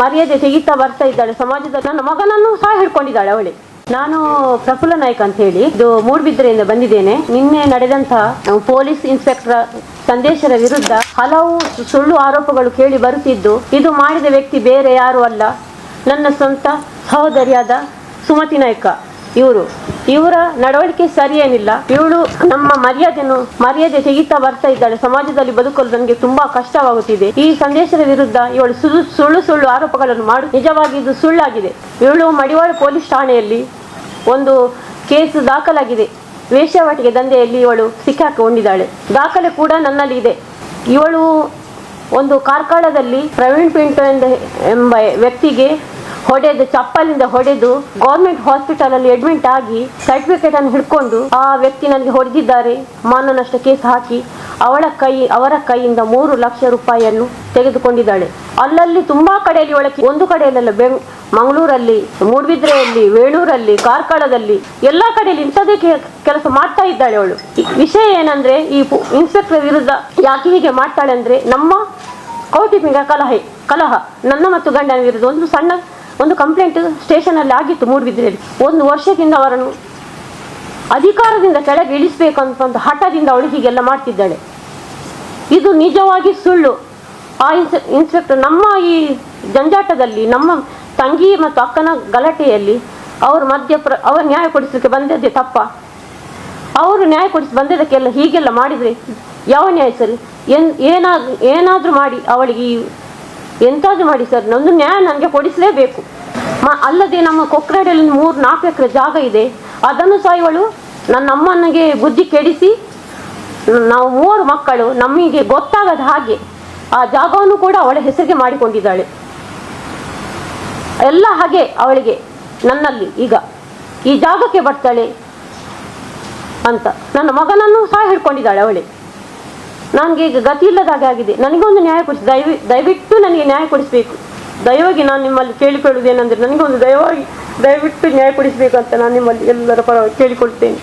ಮರ್ಯಾದೆ ತೆಗಿತಾ ಬರ್ತಾ ಇದ್ದಾಳೆ ಸಮಾಜದಲ್ಲಿ. ನನ್ನ ಮಗನನ್ನು ಸಹ ಹಿಡ್ಕೊಂಡಿದ್ದಾಳೆ ಅವಳೆ. ನಾನು ಪ್ರಫುಲ್ಲ ನಾಯ್ಕ ಅಂತ ಹೇಳಿ ಇದು ಮೂಡಬಿದ್ರೆಯಿಂದ ಬಂದಿದ್ದೇನೆ. ನಿನ್ನೆ ನಡೆದಂತಹ ಪೊಲೀಸ್ ಇನ್ಸ್ಪೆಕ್ಟರ್ ಸಂದೇಶರ ವಿರುದ್ಧ ಹಲವು ಸುಳ್ಳು ಆರೋಪಗಳು ಕೇಳಿ ಬರುತ್ತಿದ್ದು, ಇದು ಮಾಡಿದ ವ್ಯಕ್ತಿ ಬೇರೆ ಯಾರು ಅಲ್ಲ, ನನ್ನ ಸ್ವಂತ ಸಹೋದರಿಯಾದ ಸುಮತಿ ನಾಯ್ಕ. ಇವರ ನಡವಳಿಕೆ ಸರಿಯೇನಿಲ್ಲ. ಇವಳು ನಮ್ಮ ಮರ್ಯಾದೆ ತೆಗಿತಾ ಬರ್ತಾ ಇದ್ದಾಳೆ ಸಮಾಜದಲ್ಲಿ. ಬದುಕಲು ನನಗೆ ತುಂಬಾ ಕಷ್ಟವಾಗುತ್ತಿದೆ. ಈ ಸಂದೇಶದ ವಿರುದ್ಧ ಇವಳು ಸುಳ್ಳು ಆರೋಪಗಳನ್ನು ನಿಜವಾಗಿ ಇದು ಸುಳ್ಳಾಗಿದೆ. ಇವಳು ಮಡಿವಾಳ ಪೊಲೀಸ್ ಠಾಣೆಯಲ್ಲಿ ಒಂದು ಕೇಸ್ ದಾಖಲಾಗಿದೆ. ವೇಶ್ಯಾವಾಟಿಕೆ ದಂಧೆಯಲ್ಲಿ ಇವಳು ಸಿಕ್ಕಾಕೊಂಡಿದ್ದಾಳೆ. ದಾಖಲೆ ಕೂಡ ನನ್ನಲ್ಲಿ ಇದೆ. ಇವಳು ಒಂದು ಕಾರ್ಕಳದಲ್ಲಿ ಪ್ರವೀಣ್ ಪಿಂಟೋ ಎಂಬ ವ್ಯಕ್ತಿಗೆ ಚಪ್ಪಲಿಂದ ಹೊಡೆದು ಗೌರ್ಮೆಂಟ್ ಹಾಸ್ಪಿಟಲ್ ಅಲ್ಲಿ ಅಡ್ಮಿಟ್ ಆಗಿ ಸರ್ಟಿಫಿಕೇಟ್ ಅನ್ನು ಹಿಡ್ಕೊಂಡು ಆ ವ್ಯಕ್ತಿ ನನಗೆ ಹೊಡೆದಿದ್ದಾರೆ, ಮಾನನಷ್ಟ ಕೇಸ್ ಹಾಕಿ ಅವರ ಕೈಯಿಂದ 3 ಲಕ್ಷ ರೂಪಾಯಿಯನ್ನು ತೆಗೆದುಕೊಂಡಿದ್ದಾಳೆ. ಅಲ್ಲಲ್ಲಿ ತುಂಬಾ ಕಡೆಯಲ್ಲಿ ಒಳಗೆ, ಒಂದು ಕಡೆಯಲ್ಲ, ಮಂಗಳೂರಲ್ಲಿ, ಮೂಡಬಿದ್ರೆಯಲ್ಲಿ, ವೇಣೂರಲ್ಲಿ, ಕಾರ್ಕಳದಲ್ಲಿ ಎಲ್ಲ ಕಡೆಯಲ್ಲಿ ಇಂಥದೇ ಕೆಲಸ ಮಾಡ್ತಾ ಇದ್ದಾಳೆ ಅವಳು. ವಿಷಯ ಏನಂದ್ರೆ, ಈ ಇನ್ಸ್ಪೆಕ್ಟರ್ ವಿರುದ್ಧ ಯಾಕೆ ಹೀಗೆ ಮಾಡ್ತಾಳೆ ಅಂದ್ರೆ, ನಮ್ಮ ಕೌಟುಂಬಿಕ ಕಲಹ ನನ್ನ ಮತ್ತು ಗಂಡನ ವಿರುದ್ಧ ಒಂದು ಕಂಪ್ಲೇಂಟ್ ಸ್ಟೇಷನ್ ಅಲ್ಲಿ ಆಗಿತ್ತು ಮೂಡಬಿದ್ರೆಯಲ್ಲಿ. 1 ವರ್ಷದಿಂದ ಅವರನ್ನು ಅಧಿಕಾರದಿಂದ ಕೆಳಗೆ ಇಳಿಸಬೇಕು ಅಂತ ಹಠದಿಂದ ಅವಳು ಹೀಗೆಲ್ಲ ಮಾಡ್ತಿದ್ದಾಳೆ. ಇದು ನಿಜವಾಗಿ ಸುಳ್ಳು. ಆ ಇನ್ಸ್ಪೆಕ್ಟರ್ ನಮ್ಮ ಈ ಜಂಜಾಟದಲ್ಲಿ, ನಮ್ಮ ತಂಗಿ ಮತ್ತು ಅಕ್ಕನ ಗಲಾಟೆಯಲ್ಲಿ ಅವರು ನ್ಯಾಯ ಕೊಡಿಸಲಿಕ್ಕೆ ಬಂದದ್ದೇ ತಪ್ಪ? ಅವರು ನ್ಯಾಯ ಕೊಡಿಸಿ ಬಂದದಕ್ಕೆಲ್ಲ ಹೀಗೆಲ್ಲ ಮಾಡಿದರೆ ಯಾವ ನ್ಯಾಯ ಸರಿ? ಏನಾದರೂ ಮಾಡಿ ಅವಳಿಗೆ ಎಂತಾದ್ರೂ ಮಾಡಿ ಸರ್, ಒಂದು ನ್ಯಾಯ ನನಗೆ ಕೊಡಿಸಲೇಬೇಕು. ಅಲ್ಲದೆ ನಮ್ಮ ಕೊಕ್ರಾಡಲ್ಲಿ 3-4 ಎಕರೆ ಜಾಗ ಇದೆ. ಅದನ್ನು ಸಹ ಇವಳು ನನ್ನ ಅಮ್ಮನಿಗೆ ಬುದ್ಧಿ ಕೆಡಿಸಿ, ನಾವು 3 ಮಕ್ಕಳು, ನಮಗೆ ಗೊತ್ತಾಗದ ಹಾಗೆ ಆ ಜಾಗವನ್ನು ಕೂಡ ಅವಳ ಹೆಸರಿಗೆ ಮಾಡಿಕೊಂಡಿದ್ದಾಳೆ. ಎಲ್ಲ ಹಾಗೆ ಅವಳಿಗೆ ನನ್ನಲ್ಲಿ ಈಗ ಈ ಜಾಗಕ್ಕೆ ಬರ್ತಾಳೆ ಅಂತ ನನ್ನ ಮಗನನ್ನು ಸಹ ಹಿಡ್ಕೊಂಡಿದ್ದಾಳೆ ಅವಳೆ. ನನಗೆ ಈಗ ಗತಿ ಇಲ್ಲದಾಗೆ ಆಗಿದೆ. ನನಗೊಂದು ನ್ಯಾಯ ಕೊಡಿಸಿ, ದಯವಿಟ್ಟು ನನಗೆ ನ್ಯಾಯ ಕೊಡಿಸಬೇಕು. ದಯವಾಗಿ ನಾನು ನಿಮ್ಮಲ್ಲಿ ಕೇಳಿಕೊಳ್ಳುವುದೇನೆಂದರೆ, ನನಗೊಂದು ದಯವಿಟ್ಟು ನ್ಯಾಯ ಕೊಡಿಸಬೇಕು ಅಂತ ನಾನು ನಿಮ್ಮಲ್ಲಿ ಎಲ್ಲರ ಪರವಾಗಿ ಕೇಳಿಕೊಳ್ತೇನೆ.